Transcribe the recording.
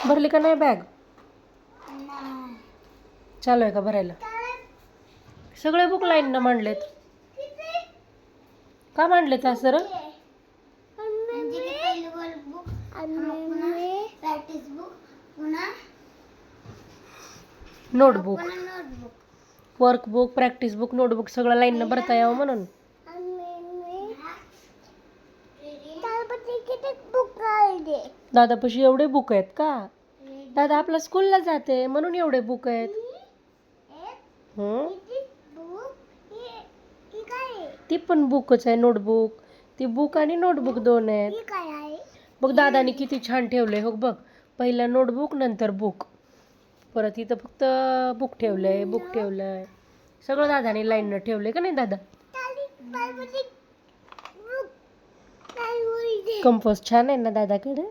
भरली का नाही बॅग? चालू आहे का भरायला? सगळे बुक लाईननं मांडलेत. का मांडलेत sir? Notebook, workbook, practice book, notebook सगळं लाईननं भरता यावं म्हणून. दादापाशी एवढे बुक आहेत का? दादा आपला स्कूलला जाते म्हणून एवढे बुक आहेत. ती पण बुकच आहे, नोटबुक. ती बुक आणि नोटबुक दोन आहेत. बघ दादाने किती छान ठेवलंय. हो बघ, पहिलं नोटबुक नंतर बुक, परत इथं फक्त बुक ठेवलंय, बुक ठेवलंय. सगळं दादाने लाईननं ठेवलंय का नाही दादा? कंपोस्ट छान आहे ना दादाकडे.